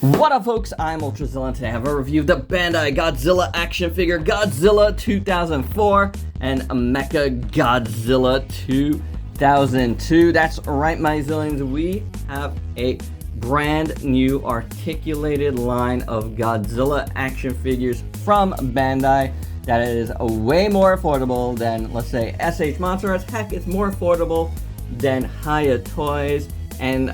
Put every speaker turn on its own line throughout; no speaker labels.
What up, folks? I'm Ultrazilla, and today I have a review of the Bandai Godzilla action figure Godzilla 2004 and Mechagodzilla 2002. That's right, my zillions. We have a brand new articulated line of Godzilla action figures from Bandai that is way more affordable than, let's say, SH Monsters. Heck, it's more affordable than Haya Toys, and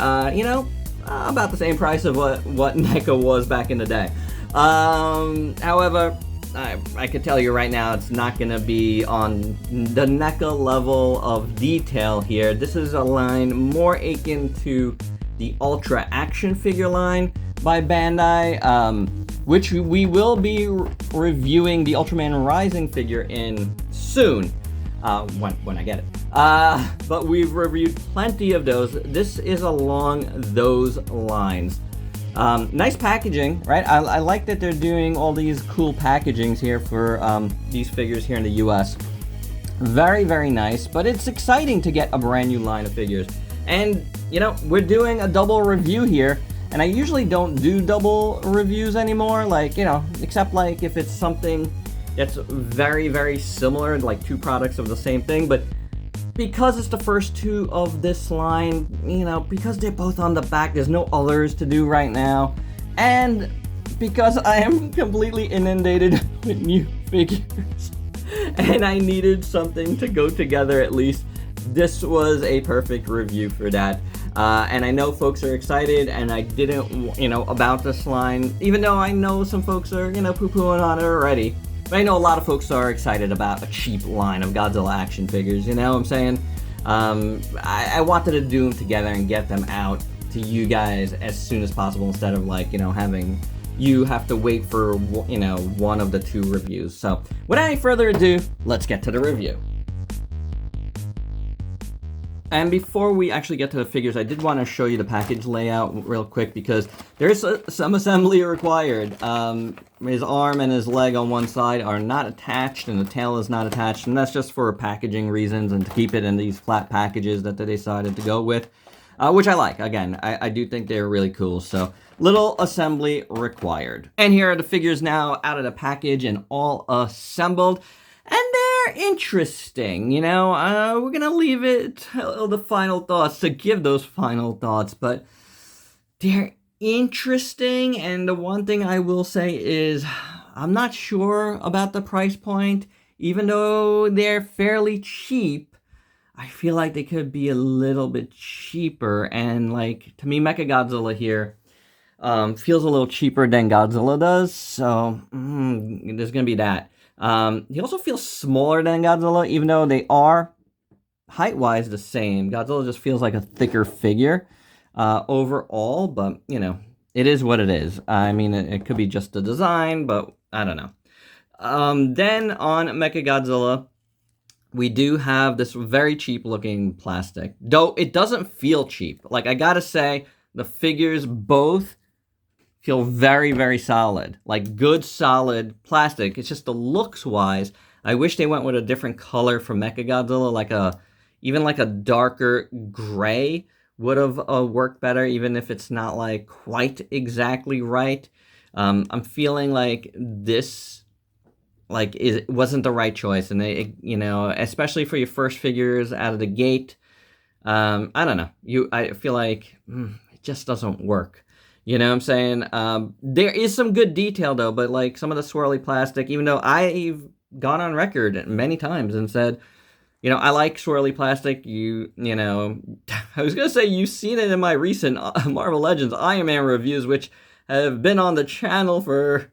about the same price of what NECA was back in the day. However, I can tell you right now, it's not going to be on the NECA level of detail here. This is a line more akin to the Ultra Action Figure line by Bandai, which we will be reviewing the Ultraman Rising figure in soon, when I get it. But we've reviewed plenty of those. This is along those lines. Nice packaging, right? I like that they're doing all these cool packagings here for these figures here in the US. Very, very nice, but it's exciting to get a brand new line of figures. And, we're doing a double review here, and I usually don't do double reviews anymore, except if it's something that's very, very similar, like two products of the same thing. But because it's the first two of this line, because they're both on the back, there's no others to do right now, and because I am completely inundated with new figures and I needed something to go together at least, this was a perfect review for that. And I know folks are excited, and I didn't, about this line, even though I know some folks are, poo-pooing on it already. But I know a lot of folks are excited about a cheap line of Godzilla action figures, you know what I'm saying? I wanted to do them together and get them out to you guys as soon as possible, instead of having you have to wait for, one of the two reviews. So without any further ado, let's get to the review. And before we actually get to the figures, I did want to show you the package layout real quick, because there's some assembly required. His arm and his leg on one side are not attached, and the tail is not attached, and that's just for packaging reasons and to keep it in these flat packages that they decided to go with, which I like. Again, I do think they're really cool, so little assembly required. And here are the figures now out of the package and all assembled. And they're interesting, we're gonna leave it till the final thoughts to give those final thoughts, but they're interesting. And the one thing I will say is, I'm not sure about the price point. Even though they're fairly cheap, I feel like they could be a little bit cheaper. And to me, Mechagodzilla here feels a little cheaper than Godzilla does, so there's gonna be that. He also feels smaller than Godzilla, even though they are height-wise the same. Godzilla just feels like a thicker figure overall, but, it is what it is. I mean, it could be just the design, but I don't know. Then on Mechagodzilla, we do have this very cheap-looking plastic, though it doesn't feel cheap. I gotta say, the figures both feel very, very solid, good solid plastic. It's just the looks wise, I wish they went with a different color for Mechagodzilla, even a darker gray would have worked better, even if it's not quite exactly right. I'm feeling this it wasn't the right choice, and especially for your first figures out of the gate. I don't know. I feel like it just doesn't work. You know what I'm saying? There is some good detail, though, but some of the swirly plastic, even though I've gone on record many times and said, I like swirly plastic. I was going to say you've seen it in my recent Marvel Legends Iron Man reviews, which have been on the channel for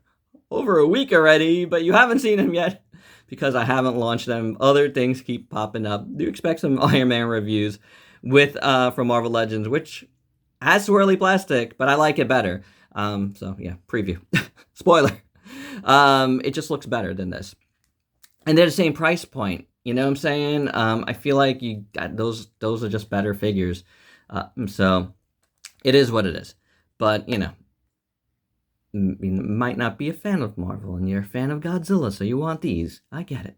over a week already, but you haven't seen them yet because I haven't launched them. Other things keep popping up. Do expect some Iron Man reviews from Marvel Legends, which has swirly plastic, but I like it better. So yeah, preview. Spoiler. It just looks better than this. And they're the same price point. You know what I'm saying? I feel like those are just better figures. So it is what it is. But, you might not be a fan of Marvel, and you're a fan of Godzilla, so you want these. I get it.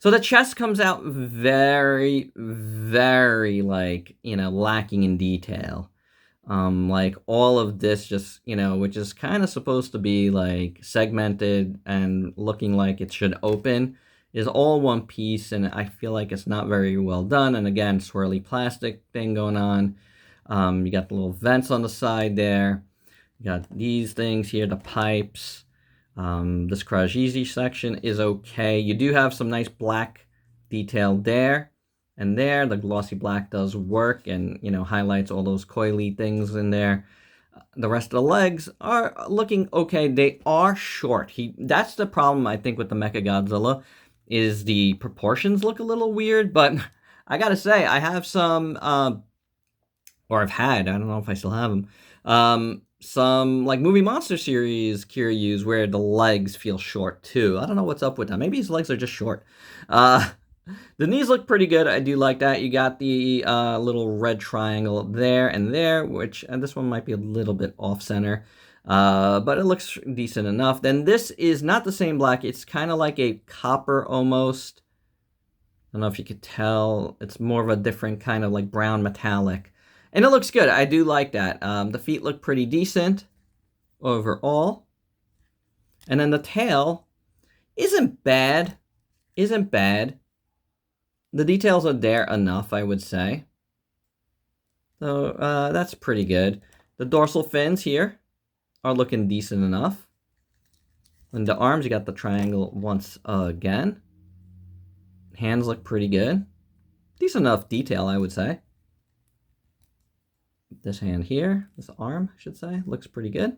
So the chest comes out very, very, lacking in detail. Like all of this just, which is kind of supposed to be like segmented and looking like it should open, is all one piece, and I feel like it's not very well done. And again, swirly plastic thing going on. You got the little vents on the side there. You got these things here, the pipes. This Krajiji section is okay. You do have some nice black detail there and there. The glossy black does work and, highlights all those coily things in there. The rest of the legs are looking okay. They are short. That's the problem, I think, with the Mechagodzilla, is the proportions look a little weird, but I gotta say, I have some, or I've had, I don't know if I still have them, some like movie monster series Kiryu's where the legs feel short too. I don't know what's up with that. Maybe his legs are just short. The knees look pretty good. I do like that. You got the little red triangle there and there, which and this one might be a little bit off center, but it looks decent enough. Then this is not the same black. It's kind of like a copper almost. I don't know if you could tell. It's more of a different kind of like brown metallic. And it looks good. I do like that. The feet look pretty decent overall. And then the tail isn't bad. Isn't bad. The details are there enough, I would say. So that's pretty good. The dorsal fins here are looking decent enough. And the arms, you got the triangle once again. Hands look pretty good. Decent enough detail, I would say. This hand here, this arm, I should say, looks pretty good.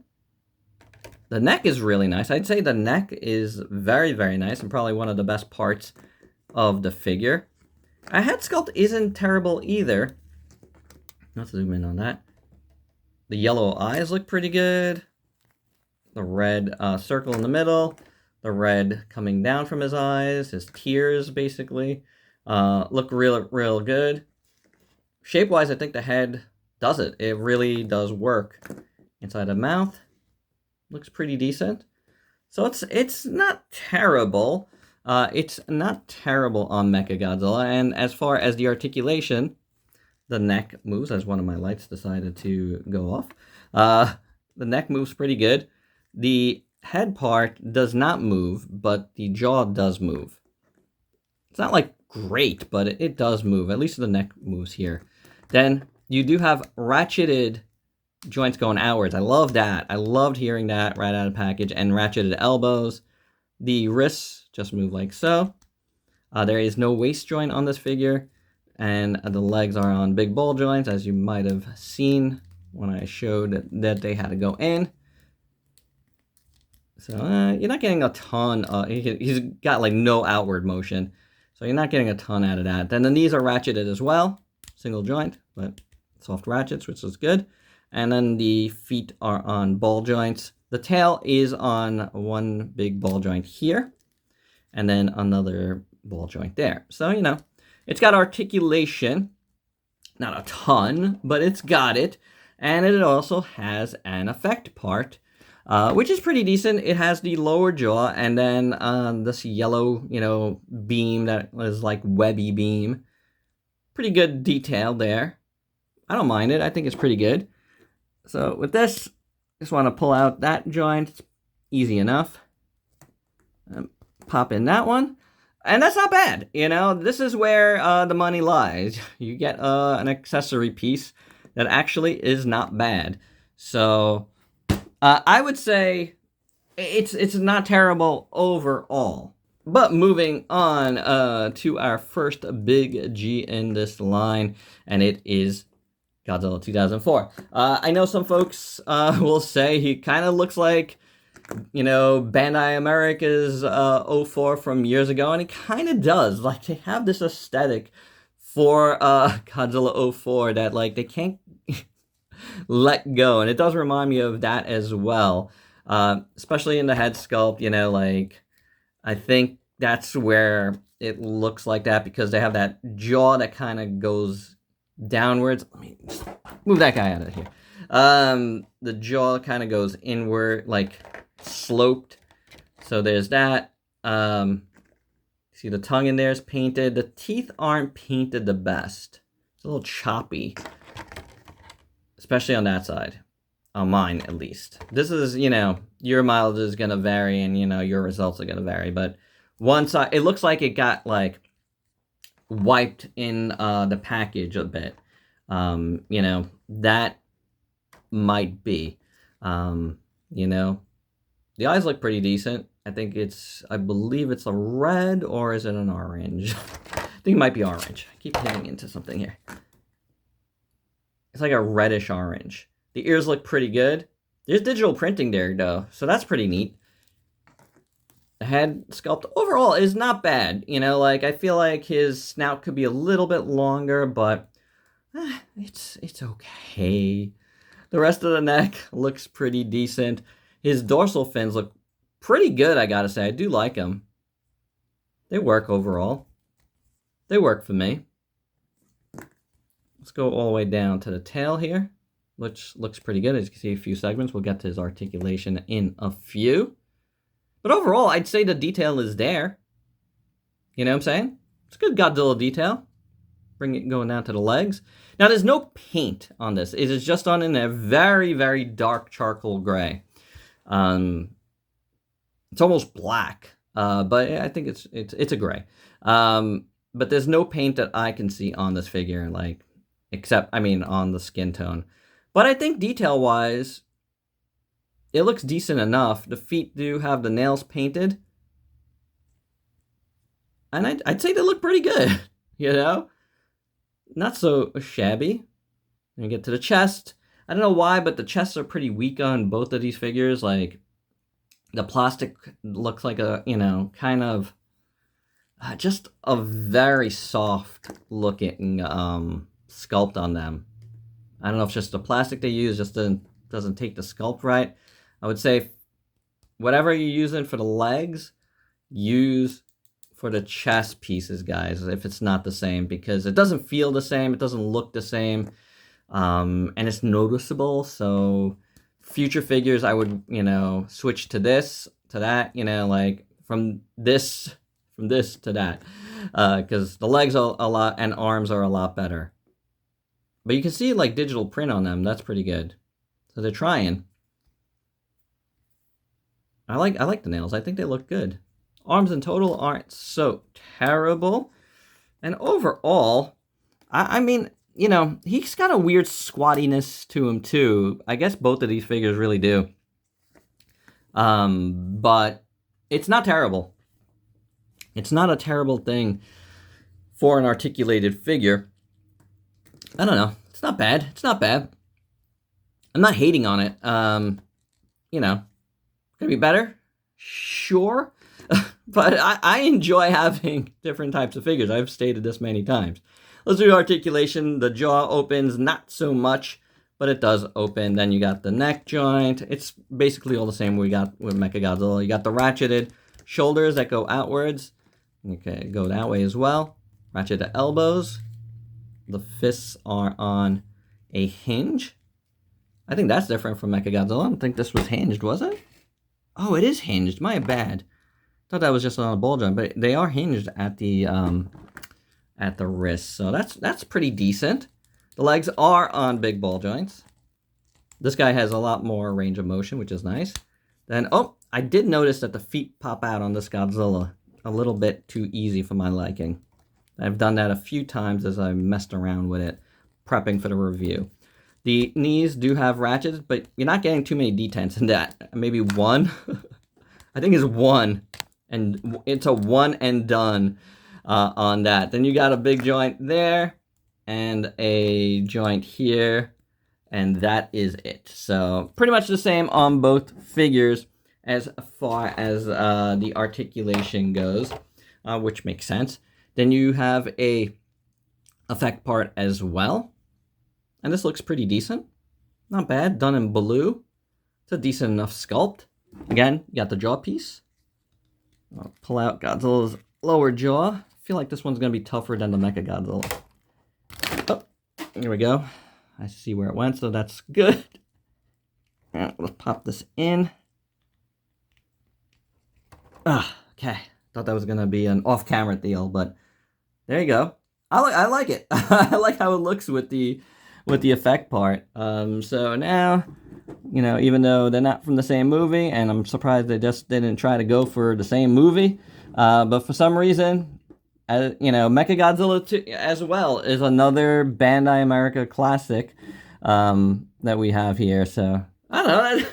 The neck is really nice. I'd say the neck is very, very nice and probably one of the best parts of the figure. A head sculpt isn't terrible either. Let's zoom in on that. The yellow eyes look pretty good. The red circle in the middle. The red coming down from his eyes. His tears, basically, look real good. Shape-wise, I think the head does it. It really does work. Inside the mouth, looks pretty decent. So it's not terrible. It's not terrible on Mechagodzilla. And as far as the articulation, the neck moves, as one of my lights decided to go off. The neck moves pretty good. The head part does not move, but the jaw does move. It's not like great, but it does move. At least the neck moves here. Then you do have ratcheted joints going outwards. I love that. I loved hearing that right out of the package. And ratcheted elbows. The wrists just move like so. There is no waist joint on this figure. And the legs are on big ball joints, as you might have seen when I showed that they had to go in. So you're not getting a ton. He's got like no outward motion. So you're not getting a ton out of that. Then the knees are ratcheted as well. Single joint, but soft ratchets, which is good. And then the feet are on ball joints. The tail is on one big ball joint here. And then another ball joint there. So, it's got articulation. Not a ton, but it's got it. And it also has an effect part, which is pretty decent. It has the lower jaw and then this yellow, beam that is like webby beam. Pretty good detail there. I don't mind it. I think it's pretty good. So with this, just want to pull out that joint. It's easy enough. Pop in that one. And that's not bad. This is where the money lies. You get an accessory piece that actually is not bad. So I would say it's not terrible overall. But moving on to our first big G in this line, and it is Godzilla 2004. I know some folks will say he kind of looks like, Bandai America's 04 from years ago, and he kind of does. Like, they have this aesthetic for Godzilla 04 that, like, they can't let go, and it does remind me of that as well. Especially in the head sculpt, I think that's where it looks like that because they have that jaw that kind of goes downwards. Let me just move that guy out of here. The jaw kind of goes inward, like sloped. So there's that. See the tongue in there is painted. The teeth aren't painted the best. It's a little choppy. especially on that side. On mine, at least. This is, you know, your mileage is going to vary and, you know, your results are going to vary. But one side, it looks like it got, like, wiped in the package a bit. You know, that might be. You know, the eyes look pretty decent. I believe it's a red, or is it an orange? I think it might be orange. I keep hitting into something here. It's like a reddish orange. The ears look pretty good. There's digital printing there, though, so that's pretty neat. The head sculpt overall is not bad. You know, like, I feel like his snout could be a little bit longer, but it's okay. The rest of the neck looks pretty decent. His dorsal fins look pretty good, I gotta say. I do like them. They work overall. They work for me. Let's go all the way down to the tail here, which looks pretty good. As you can see, a few segments. We'll get to his articulation in a few. But overall, I'd say the detail is there. You know what I'm saying? It's a good Godzilla detail. Bring it going down to the legs. Now, there's no paint on this. It is just done in a very, very dark charcoal gray. It's almost black, but I think it's a gray. But there's no paint that I can see on this figure, like, except, I mean, on the skin tone. But I think detail-wise, it looks decent enough. The feet do have the nails painted. And I'd say they look pretty good, you know? Not so shabby. Then we get to the chest. I don't know why, but the chests are pretty weak on both of these figures. Like, the plastic looks like a, you know, kind of just a very soft looking sculpt on them. I don't know if it's just the plastic they use just doesn't take the sculpt right. I would say whatever you're using for the legs, use for the chest pieces, guys, if it's not the same, because it doesn't feel the same, it doesn't look the same, and it's noticeable. So future figures, I would, you know, switch to this, to that, you know, like from this to that, because the legs are a lot and arms are a lot better. But you can see like digital print on them. That's pretty good. So they're trying. I like the nails. I think they look good. Arms in total aren't so terrible. And overall, I mean, you know, he's got a weird squattiness to him too. I guess both of these figures really do. But it's not terrible. It's not a terrible thing for an articulated figure. I don't know. It's not bad. It's not bad. I'm not hating on it. You know, could be better? Sure. But I enjoy having different types of figures. I've stated this many times. Let's do articulation. The jaw opens not so much, but it does open. Then you got the neck joint. It's basically all the same we got with Mechagodzilla. You got the ratcheted shoulders that go outwards. Okay, go that way as well. Ratcheted elbows. The fists are on a hinge. I think that's different from Mechagodzilla. I don't think this was hinged, was it? Oh, it is hinged. My bad. Thought that was just on a ball joint, but they are hinged at the wrist. So that's pretty decent. The legs are on big ball joints. This guy has a lot more range of motion, which is nice. Then, oh, I did notice that the feet pop out on this Godzilla a little bit too easy for my liking. I've done that a few times as I messed around with it, prepping for the review. The knees do have ratchets, but you're not getting too many detents in that. Maybe one. I think it's one. And it's a one and done on that. Then you got a big joint there and a joint here. And that is it. So pretty much the same on both figures as far as the articulation goes, which makes sense. Then you have a effect part as well. And this looks pretty decent. Not bad. Done in blue. It's a decent enough sculpt. Again, you got the jaw piece. I'll pull out Godzilla's lower jaw. I feel like this one's going to be tougher than the Mechagodzilla. Oh, here we go. I see where it went, so that's good. Alright, let's pop this in. Okay. Thought that was going to be an off-camera deal, but there you go. I like it. I like how it looks with the with the effect part. So now, you know, even though they're not from the same movie, and I'm surprised they just didn't try to go for the same movie, but for some reason, you know, Mechagodzilla 2 as well is another Bandai America classic that we have here. So I don't know.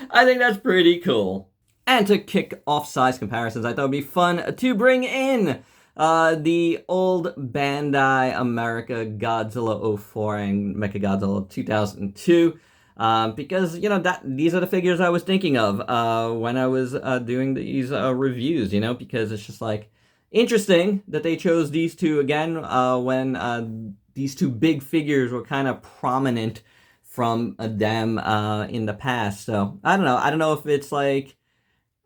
I think that's pretty cool. And to kick off size comparisons, I thought it'd be fun to bring in the old Bandai America Godzilla 04 and Mechagodzilla 2002. Because, you know, these are the figures I was thinking of when I was doing these reviews, you know, because it's just like interesting that they chose these two again when these two big figures were kind of prominent from them in the past. So I don't know. I don't know if it's like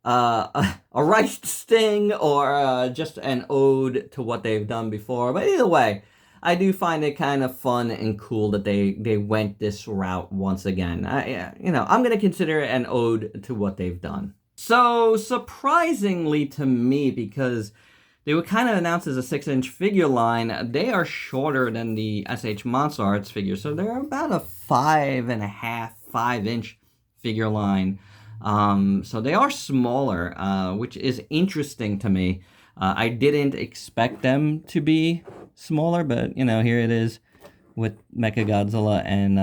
a right sting or just an ode to what they've done before. But either way, I do find it kind of fun and cool that they went this route once again. You know, I'm going to consider it an ode to what they've done. So, surprisingly to me, because they were kind of announced as a 6-inch figure line, they are shorter than the SH Monster Arts figure. So, they're about a 5.5, 5-inch figure line. So, they are smaller, which is interesting to me. I didn't expect them to be smaller, but, you know, here it is with Mechagodzilla and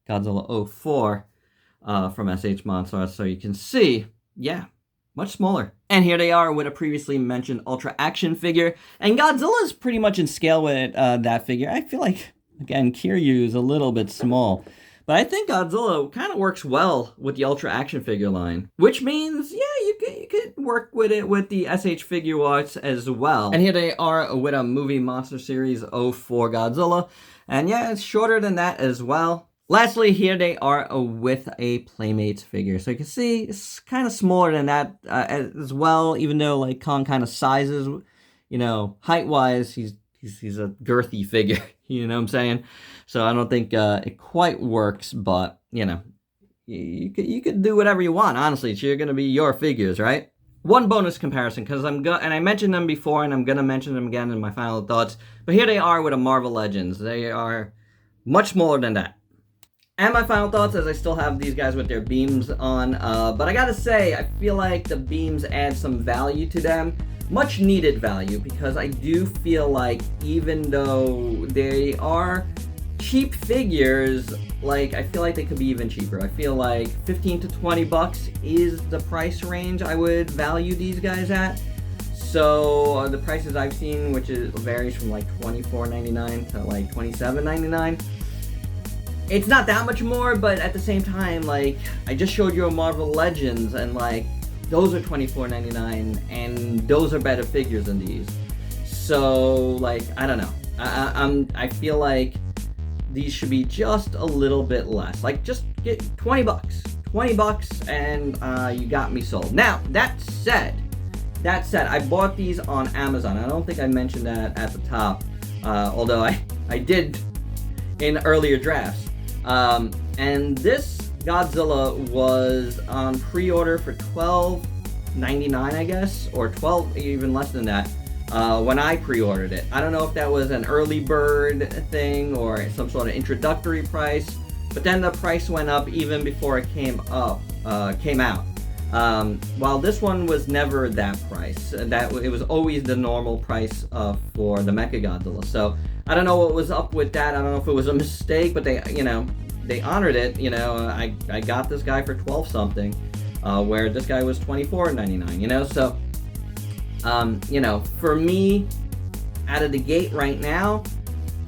Godzilla 04 from SH Monster Arts. So you can see, yeah, much smaller. And here they are with a previously mentioned Ultra Action figure. And Godzilla is pretty much in scale with that figure. I feel like, again, Kiryu is a little bit small. But I think Godzilla kind of works well with the Ultra Action figure line. Which means, yeah, you could work with it with the SH Figure Arts as well. And here they are with a Movie Monster Series 04 Godzilla. And yeah, it's shorter than that as well. Lastly, here they are with a Playmates figure. So you can see it's kind of smaller than that as well. Even though like Kong kind of sizes, you know, height-wise, he's a girthy figure. You know what I'm saying? So I don't think it quite works, but, you know, you could do whatever you want, honestly. It's going to be your figures, right? One bonus comparison, because and I mentioned them before, and I'm going to mention them again in my final thoughts, but here they are with a Marvel Legends. They are much smaller than that. And my final thoughts, as I still have these guys with their beams on, but I gotta say, I feel like the beams add some value to them. Much needed value, because I do feel like even though they are cheap figures, like I feel like they could be even cheaper. I feel like 15 to 20 bucks is the price range I would value these guys at. So the prices I've seen, which varies from like $24.99 to like $27.99. It's not that much more, but at the same time, like I just showed you a Marvel Legends, and like those are $24.99, and those are better figures than these. So, like, I don't know. I feel like these should be just a little bit less. Like, just get 20 bucks. 20 bucks, and you got me sold. Now, that said, I bought these on Amazon. I don't think I mentioned that at the top, although I did in earlier drafts. And this Godzilla was on pre-order for $12.99, I guess, or $12, even less than that, when I pre-ordered it. I don't know if that was an early bird thing or some sort of introductory price, but then the price went up even before it came out. While this one was never that price, it was always the normal price for the Mechagodzilla. So I don't know what was up with that. I don't know if it was a mistake, but they honored it. I got this guy for 12 something, where this guy was $24.99. So for me, out of the gate right now,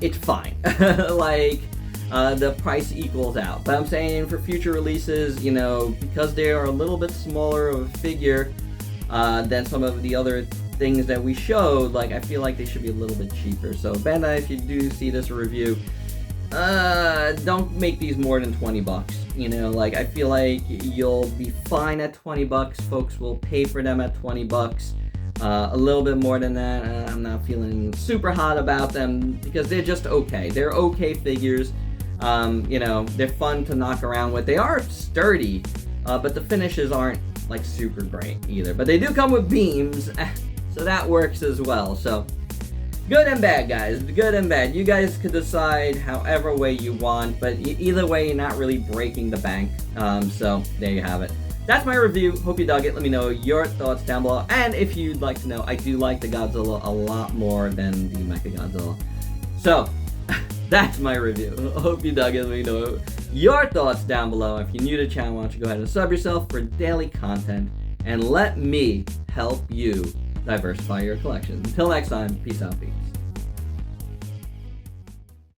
it's fine. Like the price equals out. But I'm saying for future releases, because they are a little bit smaller of a figure than some of the other things that we showed, like I feel like they should be a little bit cheaper. So Bandai, if you do see this review, don't make these more than 20 bucks. Like I feel like you'll be fine at 20 bucks. Folks will pay for them at 20 bucks. A little bit more than that, I'm not feeling super hot about them because they're just okay. They're okay figures. They're fun to knock around with. They are sturdy, but the finishes aren't like super great either. But they do come with beams, so that works as well. So Good and bad, guys. Good and bad. You guys could decide however way you want, but either way, you're not really breaking the bank. So there you have it. That's my review. Hope you dug it. Let me know your thoughts down below. And if you'd like to know, I do like the Godzilla a lot more than the Mechagodzilla. So that's my review. Hope you dug it. Let me know your thoughts down below. If you're new to the channel, why don't you go ahead and sub yourself for daily content and let me help you diversify your collection. Until next time, peace out, peace.